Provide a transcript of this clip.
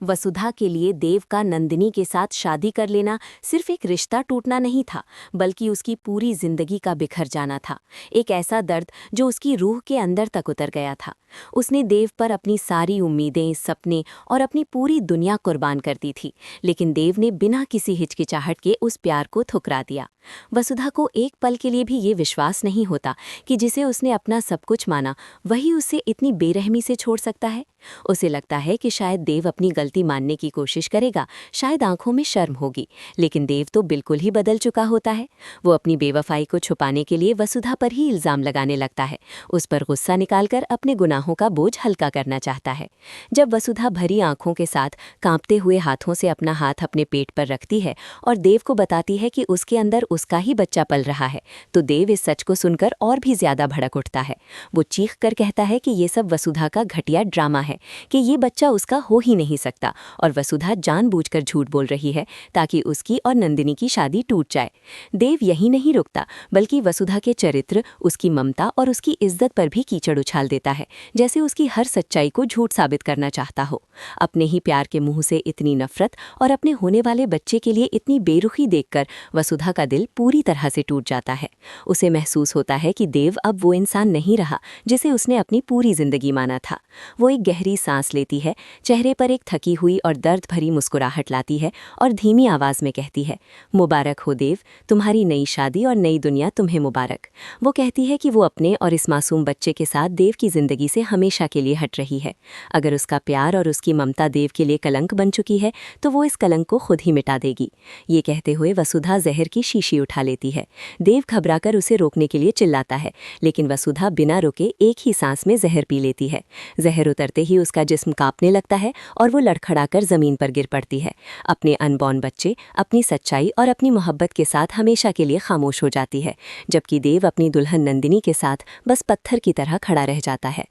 वसुधा के लिए देव का नंदिनी के साथ शादी कर लेना सिर्फ एक रिश्ता टूटना नहीं था, बल्कि उसकी पूरी जिंदगी का बिखर जाना था। एक ऐसा दर्द जो उसकी रूह के अंदर तक उतर गया था। उसने देव पर अपनी सारी उम्मीदें, सपने और अपनी पूरी दुनिया कुर्बान कर दी थी, लेकिन देव ने बिना किसी हिचकिचाहट के उस प्यार को ठुकरा दिया। वसुधा को एक पल के लिए भी ये विश्वास नहीं होता कि जिसे उसने अपना सब कुछ माना, वही उसे इतनी बेरहमी से छोड़ सकता है। उसे लगता है कि शायद देव अपनी गलती मानने की कोशिश करेगा, शायद आंखों में शर्म होगी, लेकिन देव तो बिल्कुल ही बदल चुका होता है। वो अपनी बेवफाई को छुपाने के लिए वसुधा पर ही इल्जाम लगाने लगता है, उस पर गुस्सा निकालकर अपने गुनाहों का बोझ हल्का करना चाहता है। जब वसुधा भरी आंखों के साथ कांपते हुए हाथों से अपना हाथ अपने पेट पर रखती है और देव को बताती है कि उसके अंदर उसका ही बच्चा पल रहा है, तो देव इस सच को सुनकर और भी ज्यादा भड़क उठता है। वो चीख कर कहता है कि ये सब वसुधा का घटिया ड्रामा है, कि ये बच्चा उसका हो ही नहीं सकता और वसुधा जानबूझकर झूठ बोल रही है ताकि उसकी और नंदिनी की शादी टूट जाए। देव यही नहीं रुकता, बल्कि वसुधा के चरित्र, उसकी ममता और उसकी इज्जत पर भी कीचड़ उछाल देता है, जैसे उसकी हर सच्चाई को झूठ साबित करना चाहता हो। अपने ही प्यार के मुंह से इतनी नफरत और अपने होने वाले बच्चे के लिए इतनी बेरुखी देखकर वसुधा का दिल पूरी तरह से टूट जाता है। उसे महसूस होता है कि देव अब वो इंसान नहीं रहा जिसे उसने अपनी पूरी जिंदगी माना था। वो एक गहरी सांस लेती है, चेहरे पर एक थकी हुई और दर्द भरी मुस्कुराहट लाती है और धीमी आवाज में कहती है, मुबारक हो देव, तुम्हारी नई शादी और नई दुनिया तुम्हें मुबारक। वो कहती है कि वो अपने और इस मासूम बच्चे के साथ देव की जिंदगी से हमेशा के लिए हट रही है। अगर उसका प्यार और उसकी ममता देव के लिए कलंक बन चुकी है, तो वो इस कलंक को खुद ही मिटा देगी। ये कहते हुए वसुधा जहर की शीशी उठा लेती है। देव घबराकर उसे रोकने के लिए चिल्लाता है, लेकिन वसुधा बिना रुके एक ही सांस में जहर पी लेती है। जहर उतरते ही उसका जिस्म कांपने लगता है और वो लड़खड़ाकर जमीन पर गिर पड़ती है। अपने अनबॉर्न बच्चे, अपनी सच्चाई और अपनी मोहब्बत के साथ हमेशा के लिए खामोश हो जाती है, जबकि देव अपनी दुल्हन नंदिनी के साथ बस पत्थर की तरह खड़ा रह जाता है।